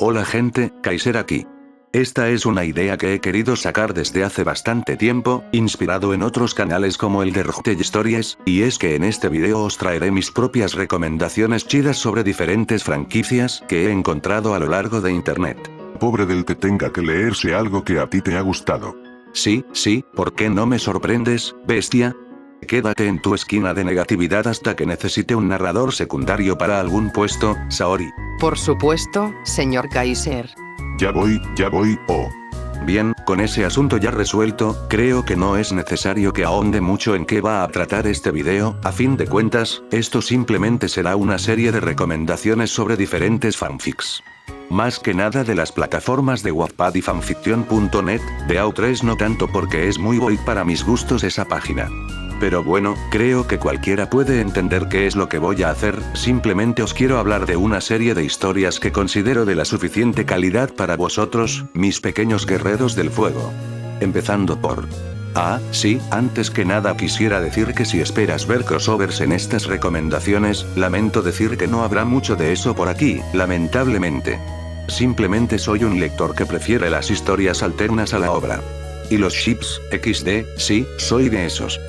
Hola gente, Kaiser aquí. Esta es una idea que he querido sacar desde hace bastante tiempo, inspirado en otros canales como el de Rogtell Stories, y es que en este video os traeré mis propias recomendaciones chidas sobre diferentes franquicias que he encontrado a lo largo de internet. Pobre del que tenga que leerse algo que a ti te ha gustado. Sí, ¿por qué no me sorprendes, bestia? Quédate en tu esquina de negatividad hasta que necesite un narrador secundario para algún puesto, Saori. Por supuesto, señor Kaiser. Ya voy, oh. Bien, con ese asunto ya resuelto, creo que no es necesario que ahonde mucho en qué va a tratar este video, a fin de cuentas, esto simplemente será una serie de recomendaciones sobre diferentes fanfics. Más que nada de las plataformas de Wattpad y fanfiction.net, de AO3 no tanto porque es muy boy para mis gustos esa página. Pero bueno, creo que cualquiera puede entender qué es lo que voy a hacer, simplemente os quiero hablar de una serie de historias que considero de la suficiente calidad para vosotros, mis pequeños guerreros del fuego. Empezando por... sí, antes que nada quisiera decir que si esperas ver crossovers en estas recomendaciones, lamento decir que no habrá mucho de eso por aquí, lamentablemente. Simplemente soy un lector que prefiere las historias alternas a la obra. Y los ships, XD, sí, soy de esos.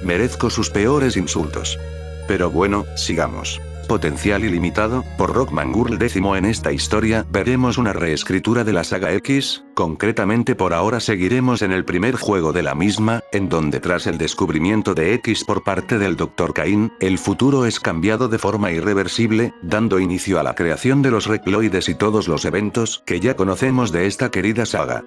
Merezco sus peores insultos. Pero bueno, sigamos. Potencial ilimitado, por Rockman Girl X. En esta historia, veremos una reescritura de la saga X, concretamente por ahora seguiremos en el primer juego de la misma, en donde tras el descubrimiento de X por parte del Dr. Cain, el futuro es cambiado de forma irreversible, dando inicio a la creación de los Reploides y todos los eventos que ya conocemos de esta querida saga.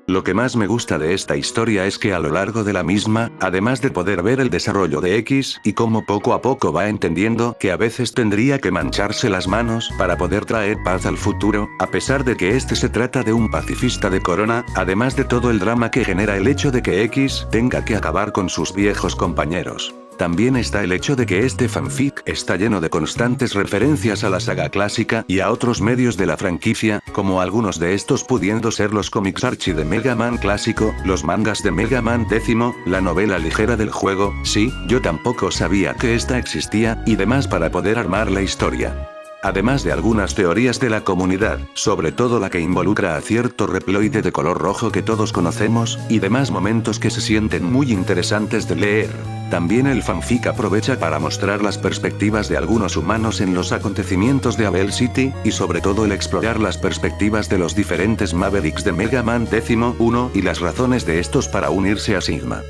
Lo que más me gusta de esta historia es que a lo largo de la misma, además de poder ver el desarrollo de X y cómo poco a poco va entendiendo que a veces tendría que mancharse las manos para poder traer paz al futuro, a pesar de que este se trata de un pacifista de corona, además de todo el drama que genera el hecho de que X tenga que acabar con sus viejos compañeros. También está el hecho de que este fanfic está lleno de constantes referencias a la saga clásica y a otros medios de la franquicia, como algunos de estos pudiendo ser los cómics Archie de Mega Man clásico, los mangas de Mega Man X, la novela ligera del juego, sí, yo tampoco sabía que esta existía, y demás para poder armar la historia. Además de algunas teorías de la comunidad, sobre todo la que involucra a cierto Reploide de color rojo que todos conocemos, y demás momentos que se sienten muy interesantes de leer. También el fanfic aprovecha para mostrar las perspectivas de algunos humanos en los acontecimientos de Abel City, y sobre todo el explorar las perspectivas de los diferentes Mavericks de Mega Man X-1 y las razones de estos para unirse a Sigma.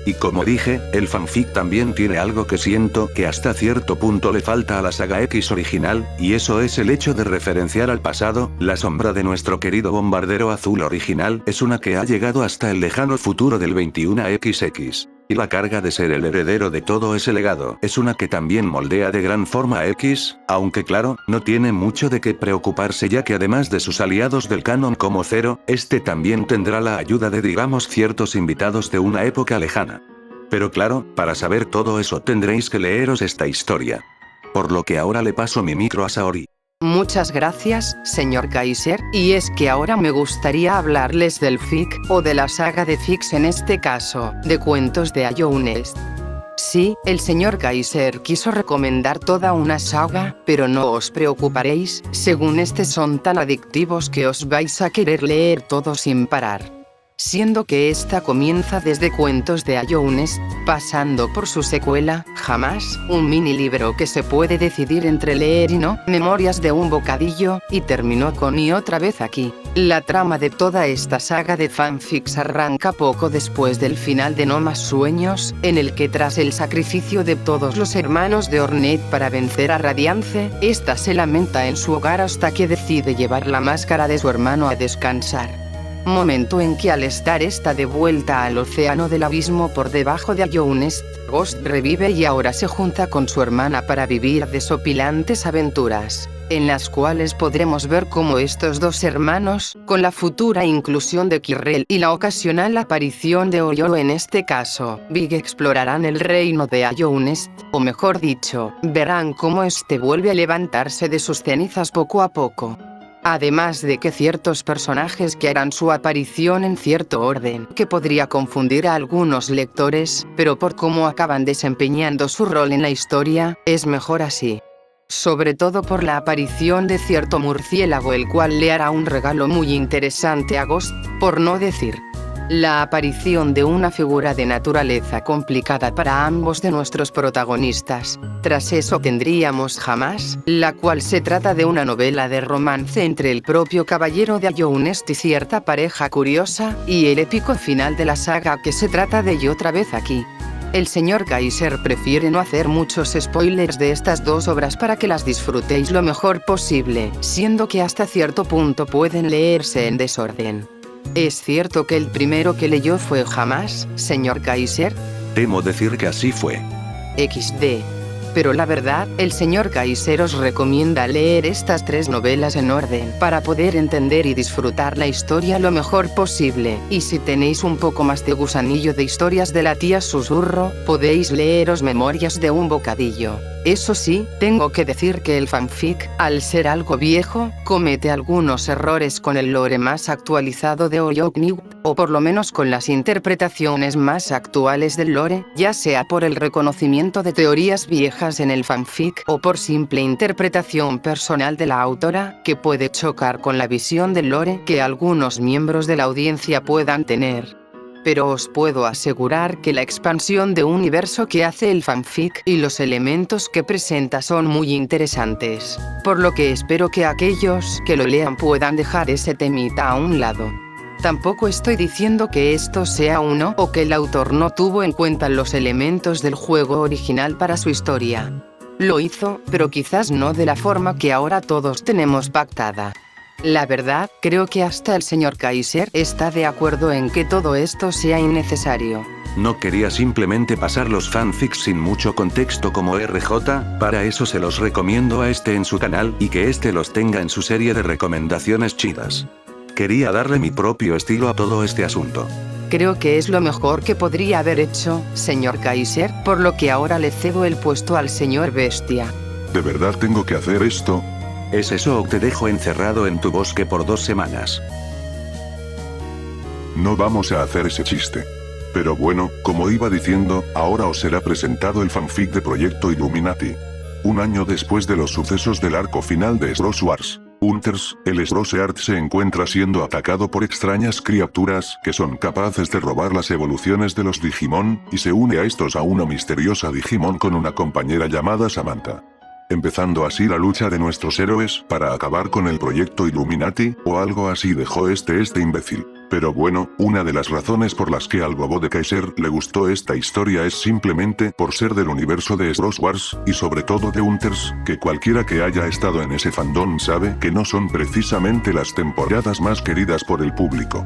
Y como dije, el fanfic también tiene algo que siento que hasta cierto punto le falta a la saga X original, y eso es el hecho de referenciar al pasado. La sombra de nuestro querido bombardero azul original es una que ha llegado hasta el lejano futuro del 21XX. Y la carga de ser el heredero de todo ese legado es una que también moldea de gran forma a X, aunque claro, no tiene mucho de qué preocuparse ya que además de sus aliados del canon como Zero, este también tendrá la ayuda de digamos ciertos invitados de una época lejana. Pero claro, para saber todo eso tendréis que leeros esta historia. Por lo que ahora le paso mi micro a Saori. Muchas gracias, señor Kaiser, y es que ahora me gustaría hablarles del fic, o de la saga de fics en este caso, de cuentos de Ayonest. Sí, el señor Kaiser quiso recomendar toda una saga, pero no os preocuparéis, según son tan adictivos que os vais a querer leer todo sin parar. Siendo que esta comienza desde Cuentos de Ayonest, pasando por su secuela, Jamás, un mini libro que se puede decidir entre leer y no, Memorias de un bocadillo, y terminó con Y otra vez aquí. La trama de toda esta saga de fanfics arranca poco después del final de No Más Sueños, en el que tras el sacrificio de todos los hermanos de Ornette para vencer a Radiance, esta se lamenta en su hogar hasta que decide llevar la máscara de su hermano a descansar. Momento en que al estar esta de vuelta al océano del abismo por debajo de Ayonest, Ghost revive y ahora se junta con su hermana para vivir desopilantes aventuras, en las cuales podremos ver cómo estos dos hermanos, con la futura inclusión de Kirrell y la ocasional aparición de Oyo en este caso, Big explorarán el reino de Ayonest, o mejor dicho, verán cómo este vuelve a levantarse de sus cenizas poco a poco. Además de que ciertos personajes que harán su aparición en cierto orden, que podría confundir a algunos lectores, pero por cómo acaban desempeñando su rol en la historia, es mejor así. sobre todo por la aparición de cierto murciélago el cual le hará un regalo muy interesante a Ghost, por no decir la aparición de una figura de naturaleza complicada para ambos de nuestros protagonistas. Tras eso tendríamos Jamás, la cual se trata de una novela de romance entre el propio caballero de Ayonest y cierta pareja curiosa, y el épico final de la saga que se trata de Y otra vez aquí. El señor Kaiser prefiere no hacer muchos spoilers de estas dos obras para que las disfrutéis lo mejor posible, siendo que hasta cierto punto pueden leerse en desorden. ¿Es cierto que el primero que leyó fue Jamás, señor Kaiser? Temo decir que así fue. XD. Pero la verdad, el señor Kaiser os recomienda leer estas 3 novelas en orden para poder entender y disfrutar la historia lo mejor posible, y si tenéis un poco más de gusanillo de historias de la tía Susurro, podéis leeros Memorias de un bocadillo. Eso sí, tengo que decir que el fanfic, al ser algo viejo, comete algunos errores con el lore más actualizado de Oyokniw, o por lo menos con las interpretaciones más actuales del lore, ya sea por el reconocimiento de teorías viejas en el fanfic o por simple interpretación personal de la autora, que puede chocar con la visión del lore que algunos miembros de la audiencia puedan tener. Pero os puedo asegurar que la expansión de universo que hace el fanfic y los elementos que presenta son muy interesantes, por lo que espero que aquellos que lo lean puedan dejar ese temita a un lado. Tampoco estoy diciendo que esto sea uno o que el autor no tuvo en cuenta los elementos del juego original para su historia. Lo hizo, pero quizás no de la forma que ahora todos tenemos pactada. La verdad, creo que hasta el señor Kaiser está de acuerdo en que todo esto sea innecesario. No quería simplemente pasar los fanfics sin mucho contexto como RJ, para eso se los recomiendo a este en su canal y que este los tenga en su serie de recomendaciones chidas. Quería darle mi propio estilo a todo este asunto. Creo que es lo mejor que podría haber hecho, señor Kaiser, por lo que ahora le cedo el puesto al señor Bestia. ¿De verdad tengo que hacer esto? ¿Es eso o te dejo encerrado en tu bosque por 2 semanas? No vamos a hacer ese chiste. Pero bueno, como iba diciendo, ahora os será presentado el fanfic de Proyecto Illuminati. Un año después de los sucesos del arco final de Sros Wars Hunters, el Sroseart se encuentra siendo atacado por extrañas criaturas que son capaces de robar las evoluciones de los Digimon, y se une a estos a una misteriosa Digimon con una compañera llamada Samantha. Empezando así la lucha de nuestros héroes para acabar con el Proyecto Illuminati, o algo así dejó este imbécil. Pero bueno, una de las razones por las que al bobo de Kaiser le gustó esta historia es simplemente por ser del universo de Sros Wars, y sobre todo de Hunters, que cualquiera que haya estado en ese fandom sabe que no son precisamente las temporadas más queridas por el público.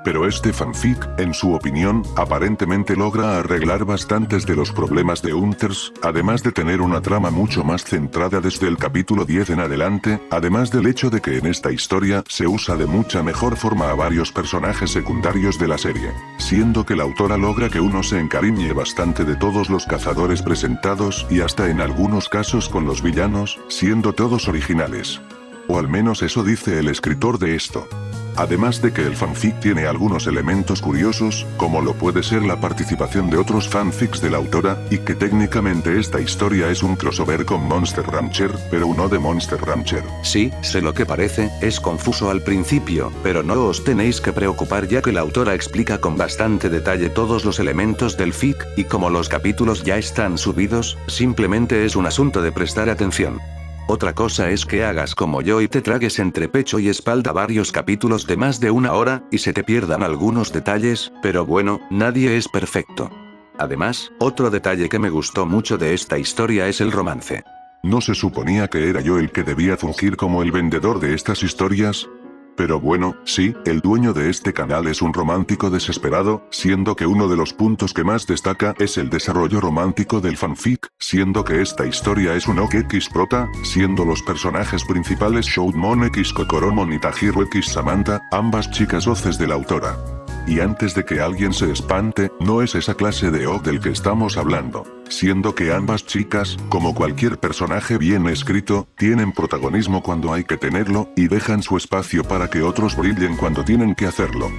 Pero este fanfic, en su opinión, aparentemente logra arreglar bastantes de los problemas de Hunters, además de tener una trama mucho más centrada desde el capítulo 10 en adelante, además del hecho de que en esta historia se usa de mucha mejor forma a varios personajes secundarios de la serie, siendo que la autora logra que uno se encariñe bastante de todos los cazadores presentados y hasta en algunos casos con los villanos, siendo todos originales. O al menos eso dice el escritor de esto. Además de que el fanfic tiene algunos elementos curiosos, como lo puede ser la participación de otros fanfics de la autora, y que técnicamente esta historia es un crossover con Monster Rancher, pero uno de Monster Rancher. Sí, sé lo que parece, es confuso al principio, pero no os tenéis que preocupar ya que la autora explica con bastante detalle todos los elementos del fic, y como los capítulos ya están subidos, simplemente es un asunto de prestar atención. Otra cosa es que hagas como yo y te tragues entre pecho y espalda varios capítulos de más de 1 hora, y se te pierdan algunos detalles, pero bueno, nadie es perfecto. Además, otro detalle que me gustó mucho de esta historia es el romance. ¿No se suponía que era yo el que debía fungir como el vendedor de estas historias? Pero bueno, sí, el dueño de este canal es un romántico desesperado, siendo que uno de los puntos que más destaca es el desarrollo romántico del fanfic, siendo que esta historia es un OX prota, siendo los personajes principales Shoutmon X Kokoromon y Tajiro X Samantha, ambas chicas voces de la autora. Y antes de que alguien se espante, no es esa clase de OC del que estamos hablando, siendo que ambas chicas, como cualquier personaje bien escrito, tienen protagonismo cuando hay que tenerlo, y dejan su espacio para que otros brillen cuando tienen que hacerlo.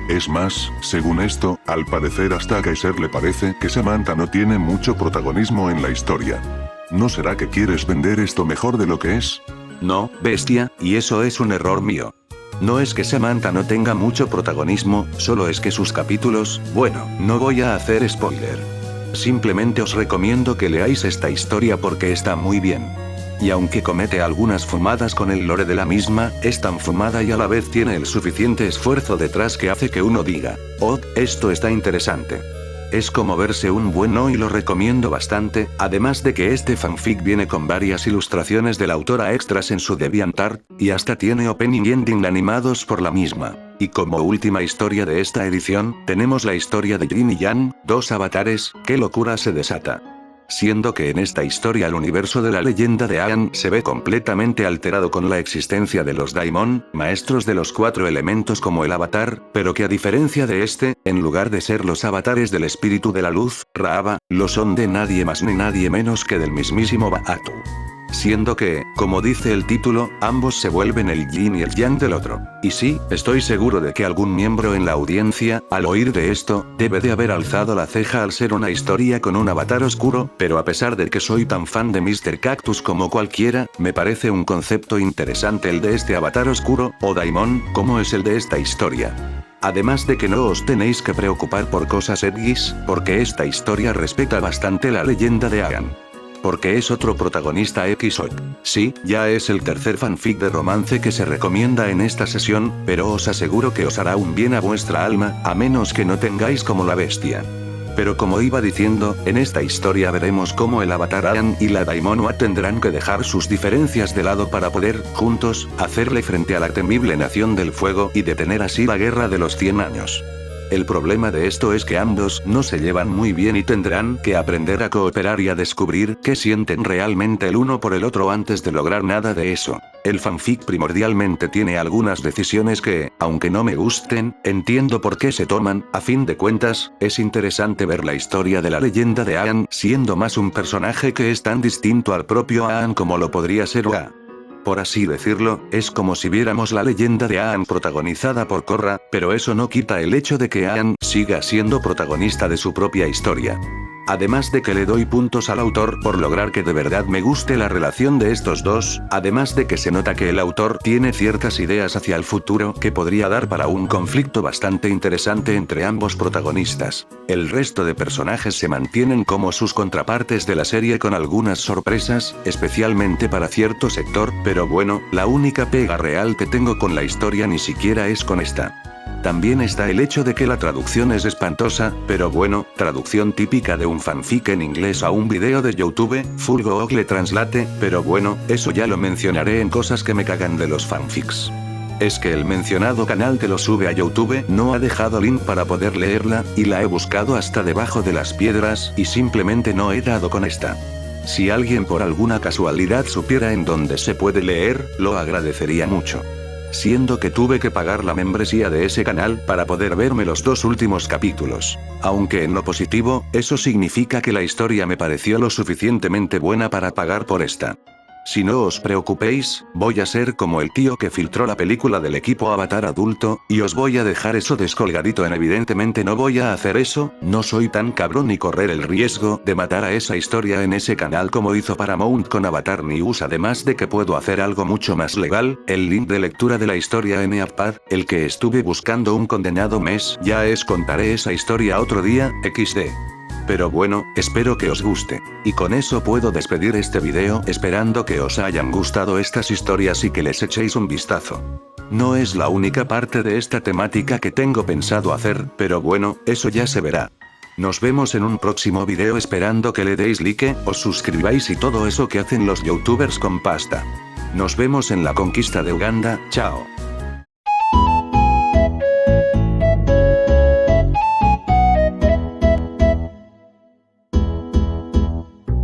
Es más, según esto, al parecer hasta a Kaiser le parece que Samantha no tiene mucho protagonismo en la historia. ¿No será que quieres vender esto mejor de lo que es? No, bestia, y eso es un error mío. No es que Samantha no tenga mucho protagonismo, solo es que sus capítulos, bueno, no voy a hacer spoiler. Simplemente os recomiendo que leáis esta historia porque está muy bien. Y aunque comete algunas fumadas con el lore de la misma, es tan fumada y a la vez tiene el suficiente esfuerzo detrás que hace que uno diga, oh, esto está interesante. Es como verse un bueno y lo recomiendo bastante, además de que este fanfic viene con varias ilustraciones de la autora extras en su DeviantArt, y hasta tiene opening y ending animados por la misma. Y como última historia de esta edición, tenemos la historia de Jin y Yang, dos avatares, qué locura se desata. Siendo que en esta historia el universo de la leyenda de Aang se ve completamente alterado con la existencia de los Daimon, maestros de los 4 elementos como el avatar, pero que a diferencia de este, en lugar de ser los avatares del espíritu de la luz, Raava, lo son de nadie más ni nadie menos que del mismísimo Baatu. Siendo que, como dice el título, ambos se vuelven el yin y el yang del otro. Y sí, estoy seguro de que algún miembro en la audiencia, al oír de esto, debe de haber alzado la ceja al ser una historia con un avatar oscuro, pero a pesar de que soy tan fan de Mr. Cactus como cualquiera, me parece un concepto interesante el de este avatar oscuro, o Daimon, como es el de esta historia. Además de que no os tenéis que preocupar por cosas edgys, porque esta historia respeta bastante la leyenda de Aang. Porque es otro protagonista XOC. Sí, ya es el tercer fanfic de romance que se recomienda en esta sesión, pero os aseguro que os hará un bien a vuestra alma, a menos que no tengáis como la bestia. Pero como iba diciendo, en esta historia veremos cómo el avatar Aang y la Daimonoa tendrán que dejar sus diferencias de lado para poder, juntos, hacerle frente a la temible Nación del Fuego y detener así la guerra de los 100 años. El problema de esto es que ambos no se llevan muy bien y tendrán que aprender a cooperar y a descubrir qué sienten realmente el uno por el otro antes de lograr nada de eso. El fanfic primordialmente tiene algunas decisiones que, aunque no me gusten, entiendo por qué se toman. A fin de cuentas, es interesante ver la historia de la leyenda de Aang siendo más un personaje que es tan distinto al propio Aang como lo podría ser Oa. Por así decirlo, es como si viéramos la leyenda de Aang protagonizada por Korra, pero eso no quita el hecho de que Aang siga siendo protagonista de su propia historia. Además de que le doy puntos al autor por lograr que de verdad me guste la relación de estos dos, además de que se nota que el autor tiene ciertas ideas hacia el futuro que podría dar para un conflicto bastante interesante entre ambos protagonistas. El resto de personajes se mantienen como sus contrapartes de la serie con algunas sorpresas, especialmente para cierto sector, pero bueno, la única pega real que tengo con la historia ni siquiera es con esta. También está el hecho de que la traducción es espantosa, pero bueno, traducción típica de un fanfic en inglés a un video de YouTube, full Google Translate, pero bueno, eso ya lo mencionaré en cosas que me cagan de los fanfics. Es que el mencionado canal que lo sube a YouTube no ha dejado link para poder leerla, y la he buscado hasta debajo de las piedras, y simplemente no he dado con esta. Si alguien por alguna casualidad supiera en dónde se puede leer, lo agradecería mucho. Siendo que tuve que pagar la membresía de ese canal para poder verme los 2 últimos capítulos. Aunque en lo positivo, eso significa que la historia me pareció lo suficientemente buena para pagar por esta. Si no os preocupéis, voy a ser como el tío que filtró la película del equipo Avatar adulto, y os voy a dejar eso descolgadito evidentemente no voy a hacer eso, no soy tan cabrón ni correr el riesgo de matar a esa historia en ese canal como hizo Paramount con Avatar News, además de que puedo hacer algo mucho más legal, el link de lectura de la historia en Wattpad, el que estuve buscando un condenado mes, ya contaré esa historia otro día, XD. Pero bueno, espero que os guste. Y con eso puedo despedir este video esperando que os hayan gustado estas historias y que les echéis un vistazo. No es la única parte de esta temática que tengo pensado hacer, pero bueno, eso ya se verá. Nos vemos en un próximo video esperando que le deis like, os suscribáis y todo eso que hacen los youtubers con pasta. Nos vemos en la conquista de Uganda, chao.